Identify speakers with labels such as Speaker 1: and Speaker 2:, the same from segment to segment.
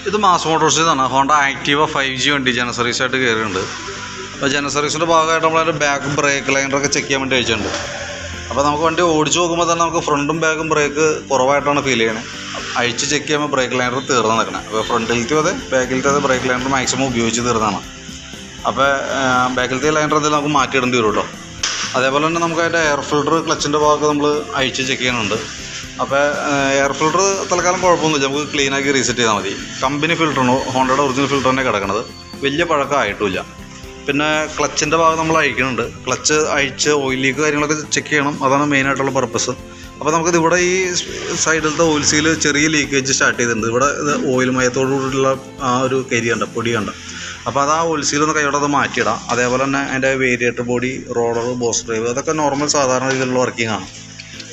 Speaker 1: ഇത് മാസ് മോട്ടോഴ്സിൽ നിന്നാണ് Honda Activa 5G വണ്ടി ജനസർവീസായിട്ട് കയറിയിട്ടുണ്ട്. അപ്പോൾ ജനസർവീസിൻ്റെ ഭാഗമായിട്ട് നമ്മളതിൻ്റെ ബാക്ക് ബ്രേക്ക് ലൈനറൊക്കെ ചെക്ക് ചെയ്യാൻ വേണ്ടി അയച്ചിട്ടുണ്ട്. അപ്പോൾ നമുക്ക് വണ്ടി ഓടിച്ച് നോക്കുമ്പോൾ തന്നെ നമുക്ക് ഫ്രണ്ടും ബാക്കും ബ്രേക്ക് കുറവായിട്ടാണ് ഫീൽ ചെയ്യണത്. അഴിച്ച് ചെക്ക് ചെയ്യുമ്പോൾ ബ്രേക്ക് ലൈനർ തീർന്ന് നിൽക്കണം. അപ്പോൾ ഫ്രണ്ടിലത്തെ അതെ ബാക്കിലത്തെ അതെ ബ്രേക്ക് ലൈനർ മാക്സിമം ഉപയോഗിച്ച് തീർന്നതാണ്. അപ്പോൾ ബാക്കിലത്തെ ലൈനർ എന്തെങ്കിലും നമുക്ക് മാറ്റിയിടേണ്ടി വരും കേട്ടോ. അതേപോലെ തന്നെ നമുക്ക് അതിൻ്റെ എയർ ഫിൽറ്റർ ക്ലച്ചിൻ്റെ ഭാഗമൊക്കെ നമ്മൾ അഴിച്ച് ചെക്ക് ചെയ്യുന്നുണ്ട്. അപ്പോൾ എയർ ഫിൽറ്റർ തൽക്കാലം കുഴപ്പമൊന്നുമില്ല, നമുക്ക് ക്ലീനാക്കി റീസെറ്റ് ചെയ്താൽ മതി. കമ്പനി ഫിൽറ്ററാണ്, ഹോണ്ടയുടെ ഒറിജിനൽ ഫിൽറ്റർ തന്നെ കിടക്കുന്നത്, വലിയ പഴക്കമായിട്ടില്ല. പിന്നെ ക്ലച്ചിൻ്റെ ഭാഗം നമ്മൾ അഴിക്കുന്നുണ്ട്. ക്ലച്ച് അഴിച്ച് ഓയിൽ ലീക്ക് കാര്യങ്ങളൊക്കെ ചെക്ക് ചെയ്യണം, അതാണ് മെയിനായിട്ടുള്ള പർപ്പസ്. അപ്പോൾ നമുക്കിത് ഇവിടെ ഈ സൈഡിലത്തെ ഓയിൽ സീൽ ചെറിയ ലീക്കേജ് സ്റ്റാർട്ട് ചെയ്തിട്ടുണ്ട്. ഇവിടെ ഇത് ഓയിൽ മയത്തോടുകൂടിയുള്ള ആ ഒരു കരിയുണ്ട്, പൊടിയുണ്ട്. അപ്പോൾ അത് ആ ഓയിൽ സീലൊന്ന് കൈയോടെ അത് മാറ്റിയിടാം. അതേപോലെ തന്നെ അതിൻ്റെ variator body, roller, boss drive അതൊക്കെ നോർമൽ സാധാരണ രീതിയിലുള്ള വർക്കിംഗ് ആണ്.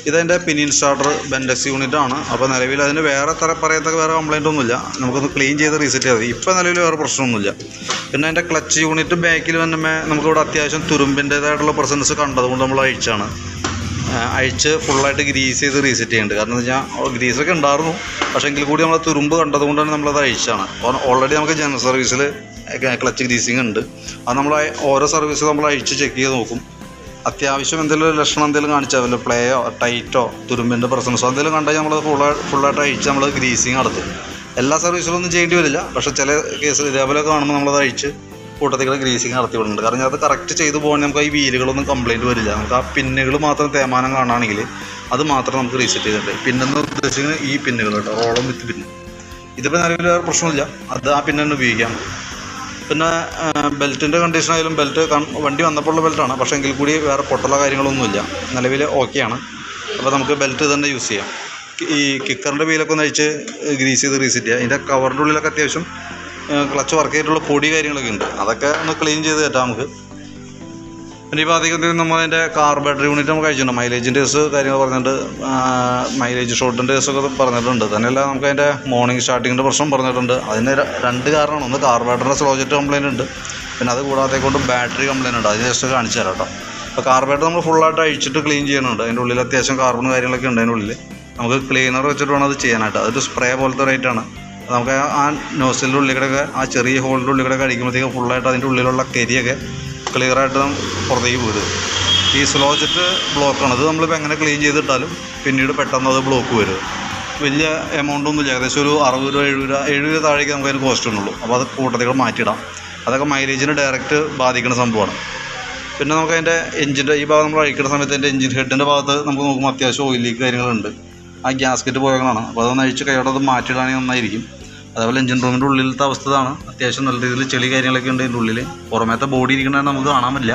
Speaker 1: ഇതെൻ്റെ പിനിയൻ സ്റ്റാർട്ടർ ബെൻഡക്സ് യൂണിറ്റാണ്. അപ്പോൾ നിലവിൽ അതിന് വേറെ പറയത്തക്ക വേറെ കംപ്ലയിൻ്റ് ഒന്നുമില്ല. നമുക്കൊന്ന് ക്ലീൻ ചെയ്ത് റീസെറ്റ് ചെയ്താൽ മതി. ഇപ്പോൾ നിലവിൽ വേറെ പ്രശ്നമൊന്നുമില്ല. പിന്നെ അതിൻ്റെ ക്ലച്ച് യൂണിറ്റ് ബാക്കിൽ തന്നെ നമുക്കിവിടെ അത്യാവശ്യം തുരുമ്പിൻ്റേതായിട്ടുള്ള പ്രസൻസ് കണ്ടതുകൊണ്ട് നമ്മൾ അഴിച്ച് ഫുള്ളായിട്ട് ഗ്രീസ് ചെയ്ത് റീസെറ്റ് ചെയ്യുന്നുണ്ട്. കാരണം എന്ന് വെച്ചാൽ ഗ്രീസൊക്കെ ഉണ്ടായിരുന്നു, പക്ഷേ എങ്കിൽ കൂടി നമ്മൾ തുരുമ്പ് കണ്ടതുകൊണ്ട് തന്നെ നമ്മളത് അഴിച്ചാണ്. അപ്പോൾ ഓൾറെഡി നമുക്ക് ജനറൽ സർവീസിൽ ക്ലച്ച് ഗ്രീസിങ് ഉണ്ട്. അത് നമ്മൾ ഓരോ സർവീസിൽ നമ്മൾ അഴിച്ച് ചെക്ക് ചെയ്ത് നോക്കും. അത്യാവശ്യം എന്തെങ്കിലും ഒരു ലക്ഷണം എന്തെങ്കിലും കാണിച്ചാൽ വല്ല പ്ലേയോ ടൈറ്റോ തുരുമ്പിൻ്റെ പ്രസൻസോ എന്തെങ്കിലും കണ്ടാൽ നമ്മൾ ഫുള്ളായിട്ട് അഴിച്ച് നമ്മൾ ഗ്രീസിങ് നടത്തും. എല്ലാ സർവീസിലൊന്നും ചെയ്യേണ്ടി വരില്ല, പക്ഷേ ചില കേസിൽ ഇതേപോലെ കാണുമ്പോൾ നമ്മളത് അഴിച്ച് കൂട്ടത്തിൽ ഗ്രീസിങ് നടത്തി വിടുന്നുണ്ട്. കാരണം അത് കറക്റ്റ് ചെയ്ത് പോകണമെങ്കിൽ നമുക്ക് ഈ വീലുകളൊന്നും കംപ്ലയിൻറ്റ് വരില്ല. നമുക്ക് ആ പിന്നുകൾ മാത്രം തേമാനം കാണുകയാണെങ്കിൽ അത് മാത്രം നമുക്ക് റീസെറ്റ് ചെയ്തിട്ടുണ്ട്. പിന്നെന്ന് ഉദ്ദേശിക്കുന്നത് ഈ പിന്നുകൾ കേട്ടോ, റോളം വിത്ത് പിന്ന്. ഇതിപ്പോൾ നിലവിൽ വേറെ പ്രശ്നമില്ല, അത് ആ പിന്നെ തന്നെ ഉപയോഗിക്കാം. പിന്നെ ബെൽറ്റിൻ്റെ കണ്ടീഷൻ ആയാലും ബെൽറ്റ് വണ്ടി വന്നപ്പോഴുള്ള ബെൽറ്റാണ്, പക്ഷേ എങ്കിൽ കൂടി വേറെ പൊട്ടുള്ള കാര്യങ്ങളൊന്നുമില്ല, നിലവിൽ ഓക്കെയാണ്. അപ്പോൾ നമുക്ക് ബെൽറ്റ് തന്നെ യൂസ് ചെയ്യാം. ഈ കിക്കറിൻ്റെ വീലൊക്കെ ഒന്ന് അഴിച്ച് ഗ്രീസ് ചെയ്ത് റീസെറ്റ് ചെയ്യുക. ഇതിൻ്റെ കവറിൻ്റെ ഉള്ളിലൊക്കെ അത്യാവശ്യം ക്ലച്ച് വർക്ക് ചെയ്തിട്ടുള്ള പൊടി കാര്യങ്ങളൊക്കെ ഉണ്ട്, അതൊക്കെ ഒന്ന് ക്ലീൻ ചെയ്ത് തരാം നമുക്ക്. പിന്നെ ഈ ഭാഗത്തേക്ക് നമ്മളതിൻ്റെ കാർബറേറ്റർ യൂണിറ്റ് നമുക്ക് അയച്ചിട്ടുണ്ട്. മൈലേജിൻ്റെ കേസ് കാര്യങ്ങൾ പറഞ്ഞിട്ട്, മൈലേജ് ഷോട്ടിൻ്റെ കേസൊക്കെ പറഞ്ഞിട്ടുണ്ട്. തന്നെയല്ല നമുക്ക് അതിൻ്റെ മോർണിംഗ് സ്റ്റാർട്ടിങ്ങിൻ്റെ പ്രശ്നം പറഞ്ഞിട്ടുണ്ട്. അതിന് രണ്ട് കാരണമാണ്. ഒന്ന് കാർബറേറ്ററിൻ്റെ സ്ലോജറ്റ് കംപ്ലയിൻ്റ് ഉണ്ട്, പിന്നെ അത് കൂടാതെ കൊണ്ട് ബാറ്ററി കംപ്ലയിൻ്റ് ഉണ്ട്. അതിന് ജസ്റ്റ് കാണിച്ചു തരാം കേട്ടോ. അപ്പോൾ കാർബറേറ്റർ നമ്മൾ ഫുള്ളായിട്ട് അഴിച്ചിട്ട് ക്ലീൻ ചെയ്യുന്നുണ്ട്. അതിൻ്റെ ഉള്ളിൽ അത്യാവശ്യം കാർബൺ കാര്യങ്ങളൊക്കെ ഉണ്ട്. അതിൻ്റെ ഉള്ളിൽ നമുക്ക് ക്ലീനർ വെച്ചിട്ട് വേണം അത് ചെയ്യാനായിട്ട്. അതൊരു സ്പ്രേ പോലത്തെ റേറ്റാണ്. നമുക്ക് ആ നോസിലിൻ്റെ ഉള്ളിൽ കൂടെയൊക്കെ ആ ചെറിയ ഹോളിൻ്റെ ഉള്ളിൽ കൂടെ അടിക്കുമ്പോഴത്തേക്കും ഫുള്ളായിട്ട് അതിൻ്റെ ഉള്ളിലുള്ള കരിയൊക്കെ ക്ലിയറായിട്ട് പുറത്തേക്ക് വീഴും. ഈ സ്ലോജറ്റ് ബ്ലോക്കാണ്. അത് നമ്മളിപ്പോൾ എങ്ങനെ ക്ലീൻ ചെയ്തിട്ടാലും പിന്നീട് പെട്ടെന്ന് അത് ബ്ലോക്ക് വരും. വലിയ എമൗണ്ടൊന്നുമില്ല, ഏകദേശം ഒരു 60 രൂപ 70 രൂപ താഴേക്ക് നമുക്ക് അതിന് കോസ്റ്റ് ഉള്ളൂ. അപ്പോൾ അത് കൂട്ടത്തിൽ മാറ്റിയിടാം. അതൊക്കെ മൈലേജിന് ഡയറക്റ്റ് ബാധിക്കുന്ന സംഭവമാണ്. പിന്നെ നമുക്ക് അതിൻ്റെ എഞ്ചിൻ്റെ ഈ ഭാഗം നമ്മൾ അഴിക്കുന്ന സമയത്ത് അതിൻ്റെ എഞ്ചിൻ ഹെഡിൻ്റെ ഭാഗത്ത് നമുക്ക് നോക്കുമ്പോൾ അത്യാവശ്യം ഓയിൽ ലീക്ക് കാര്യങ്ങളുണ്ട്. ആ ഗ്യാസ്കറ്റ് പോയതാണ്. അപ്പോൾ അതൊന്ന് അഴിച്ച് കൈയോടെ അത് മാറ്റിയിടാണെങ്കിൽ നന്നായിരിക്കും. അതേപോലെ എഞ്ചിൻ റൂമിൻ്റെ ഉള്ളിലത്തെ അവസ്ഥ ഇതാണ്. അത്യാവശ്യം നല്ല രീതിയിൽ ചെളി കാര്യങ്ങളൊക്കെ ഉണ്ട് ഇതിൻ്റെ ഉള്ളിൽ. പുറമേത്തെ ബോഡി ഇരിക്കണമെന്ന് നമുക്ക് കാണാൻ പറ്റില്ല.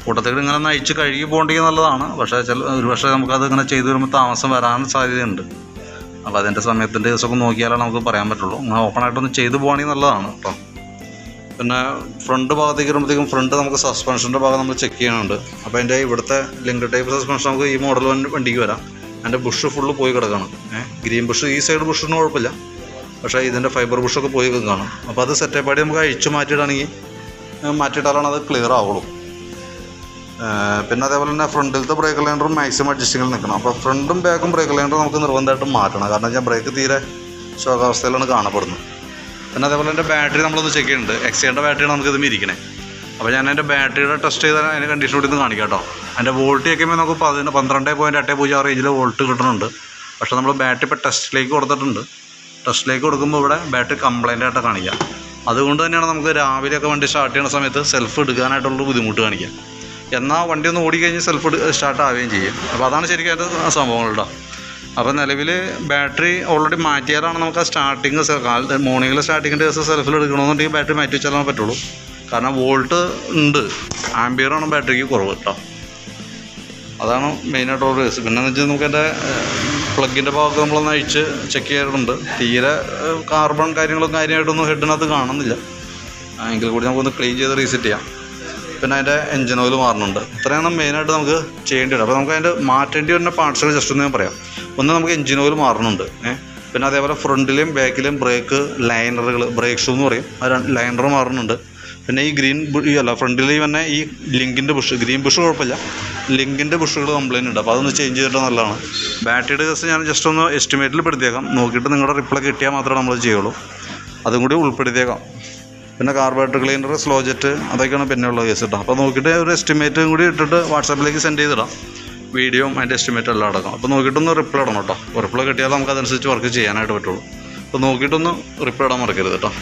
Speaker 1: കൂട്ടത്തിൽ ഇങ്ങനെ ഒന്ന് അഴിച്ച് കഴുകി പോകേണ്ടത് നല്ലതാണ്. പക്ഷേ ഒരു പക്ഷേ നമുക്കത് ഇങ്ങനെ ചെയ്തു വരുമ്പോൾ താമസം വരാൻ സാധ്യതയുണ്ട്. അപ്പോൾ അതിൻ്റെ സമയത്തിൻ്റെ ദിവസമൊക്കെ നോക്കിയാലാണ് നമുക്ക് പറയാൻ പറ്റുള്ളൂ. അങ്ങനെ ഓപ്പണായിട്ടൊന്ന് ചെയ്തു പോകണമെങ്കിൽ നല്ലതാണ് കേട്ടോ. പിന്നെ ഫ്രണ്ട് ഭാഗത്തേക്ക് വരുമ്പോഴത്തേക്കും ഫ്രണ്ട് നമുക്ക് സസ്പെൻഷൻ്റെ ഭാഗം നമ്മൾ ചെക്ക് ചെയ്യുന്നുണ്ട്. അപ്പോൾ അതിൻ്റെ ഇവിടുത്തെ ലിങ്ക് ടൈപ്പ് സസ്പെൻഷൻ നമുക്ക് ഈ മോഡൽ വണ്ടിക്ക് വരാം. അതിൻ്റെ ബുഷ് ഫുള്ള് പോയി കിടക്കണം. ഗ്രീൻ ബുഷ് ഈ സൈഡ് ബുഷിന് കുഴപ്പമില്ല, പക്ഷേ ഇതിൻ്റെ ഫൈബർ ബുഷൊക്കെ പോയി കാണും. അപ്പോൾ അത് സെറ്റപ്പാടി നമുക്ക് അഴിച്ച് മാറ്റിയിട്ടാലാണ് അത് ക്ലിയർ ആവുള്ളൂ. പിന്നെ അതേപോലെ തന്നെ ഫ്രണ്ടിലത്തെ ബ്രേക്ക് ലൈനറും മാക്സിമം അഡ്ജസ്റ്റിങ്ങിൽ നിൽക്കണം. അപ്പോൾ ഫ്രണ്ടും ബാക്കും ബ്രേക്ക് ലൈനറും നമുക്ക് നിർബന്ധമായിട്ടും മാറ്റണം. കാരണം വെച്ചാൽ ബ്രേക്ക് തീരെ ശോകാവസ്ഥയിലാണ് കാണപ്പെടുന്നത്. പിന്നെ അതേപോലെ എൻ്റെ ബാറ്ററി നമ്മളൊന്ന് ചെക്ക് ചെയ്യുന്നുണ്ട്. എക്സിയുടെ ബാറ്ററിയാണ് നമുക്കിത് ഇരിക്കണേ. അപ്പോൾ ഞാൻ എൻ്റെ ബാറ്ററിയുടെ ടെസ്റ്റ് ചെയ്താൽ അതിൻ്റെ കണ്ടീഷൻ കൂടി ഒന്ന് കാണിക്കാം കേട്ടോ. അതിൻ്റെ വോൾട്ട് ചെക്കുമ്പോൾ നമുക്ക് 12.806 റേഞ്ചിൽ വോൾട്ട് കിട്ടുന്നുണ്ട്. പക്ഷേ നമ്മൾ ബാറ്ററി ഇപ്പോൾ ടെസ്റ്റിലേക്ക് കൊടുത്തിട്ടുണ്ട്. ടെസ്റ്റിലേക്ക് കൊടുക്കുമ്പോൾ ഇവിടെ ബാറ്ററി കംപ്ലൈൻ്റ് ആയിട്ട് കാണിക്കാം. അതുകൊണ്ട് തന്നെയാണ് നമുക്ക് രാവിലെയൊക്കെ വണ്ടി സ്റ്റാർട്ട് ചെയ്യുന്ന സമയത്ത് സെൽഫ് എടുക്കാനായിട്ടുള്ള ബുദ്ധിമുട്ട് കാണിക്കുക. എന്നാൽ വണ്ടി ഒന്ന് ഓടിക്കഴിഞ്ഞ് സെൽഫ് സ്റ്റാർട്ട് ആവുകയും ചെയ്യും. അപ്പോൾ അതാണ് ശരിക്കും അത് സംഭവങ്ങൾ കേട്ടോ. അപ്പോൾ നിലവിൽ ബാറ്ററി ഓൾറെഡി മാറ്റിയാലാണ് നമുക്ക് ആ സ്റ്റാർട്ടിങ് മോർണിംഗിൽ സ്റ്റാർട്ടിങ്ങിൻ്റെ ദിവസം സെൽഫിൽ എടുക്കണമെന്നുണ്ടെങ്കിൽ ബാറ്ററി മാറ്റി വെച്ചാലേ പറ്റുള്ളൂ. കാരണം വോൾട്ട് ഉണ്ട്, ആംബിയറാണ് ബാറ്ററിക്ക് കുറവ് കേട്ടോ. അതാണ് മെയിനായിട്ടുള്ള കേസ്. പിന്നെയെന്ന് വെച്ചാൽ നമുക്ക് എൻ്റെ പ്ലഗിൻ്റെ ഭാഗത്ത് നമ്മളൊന്ന് അഴിച്ച് ചെക്ക് ചെയ്യാറുണ്ട്. തീരെ കാർബൺ കാര്യമായിട്ടൊന്നും ഹെഡിനകത്ത് കാണുന്നില്ല. എങ്കിൽ കൂടി നമുക്കൊന്ന് ക്ലീൻ ചെയ്ത് റീസെറ്റ് ചെയ്യാം. പിന്നെ അതിൻ്റെ എഞ്ചിൻ ഓയിൽ മാറുന്നുണ്ട്. ഇത്രയാണ് മെയിനായിട്ട് നമുക്ക് ചെയ്യേണ്ടി വരും. അപ്പോൾ നമുക്ക് അതിൻ്റെ മാറ്റേണ്ടി വരുന്ന പാർട്സുകൾ ജസ്റ്റ് ഒന്ന് ഞാൻ പറയാം. ഒന്ന് നമുക്ക് എഞ്ചിൻ ഓയിൽ മാറുന്നുണ്ട്. പിന്നെ അതേപോലെ ഫ്രണ്ടിലെയും ബാക്കിലെയും ബ്രേക്ക് ലൈനറുകൾ, ബ്രേക്ക് ഷൂ എന്ന് പറയും, ആ ലൈനർ മാറുന്നുണ്ട്. പിന്നെ ഈ ഫ്രണ്ടിൽ തന്നെ ഈ ലിങ്കിൻ്റെ ബുഷ്, ഗ്രീൻ ബുഷ് കുഴപ്പമില്ല, ലിങ്കിൻ്റെ ബുഷുകൾ കംപ്ലയിൻ്റ് ഉണ്ട്. അപ്പോൾ അതൊന്ന് ചേഞ്ച് ചെയ്തിട്ട് നല്ലതാണ്. ബാറ്ററിയുടെ കേസ് ഞാൻ ജസ്റ്റ് ഒന്ന് എസ്റ്റിമേറ്റിൽ പെടുത്തിയേക്കാം, നോക്കിയിട്ട് നിങ്ങളുടെ റിപ്ലൈ കിട്ടിയാൽ മാത്രമേ നമ്മൾ ചെയ്യുള്ളൂ, അതും കൂടി ഉൾപ്പെടുത്തിയേക്കാം. പിന്നെ കാർബറേറ്റർ ക്ലീനർ, സ്ലോ ജെറ്റ്, അതൊക്കെയാണ് പിന്നെ ഉള്ള കേസ് കേട്ടോ. അപ്പോൾ നോക്കിയിട്ട് ഒരു എസ്റ്റിമേറ്റും കൂടി ഇട്ടിട്ട് വാട്സാപ്പിലേക്ക് സെൻഡ് ചെയ്തിടാം, വീഡിയോയും അതിൻ്റെ എസ്റ്റിമേറ്റ് എല്ലാം അടക്കാം. അപ്പോൾ നോക്കിയിട്ടൊന്ന് റിപ്ലൈ ഇടണം കേട്ടോ. റിപ്ലൈ കിട്ടിയാൽ നമുക്ക് അതനുസരിച്ച് വർക്ക് ചെയ്യാനായിട്ട് പറ്റുള്ളൂ. അപ്പോൾ നോക്കിയിട്ടൊന്ന് റിപ്ലൈ ഇടാൻ മറക്കരുത് കേട്ടോ.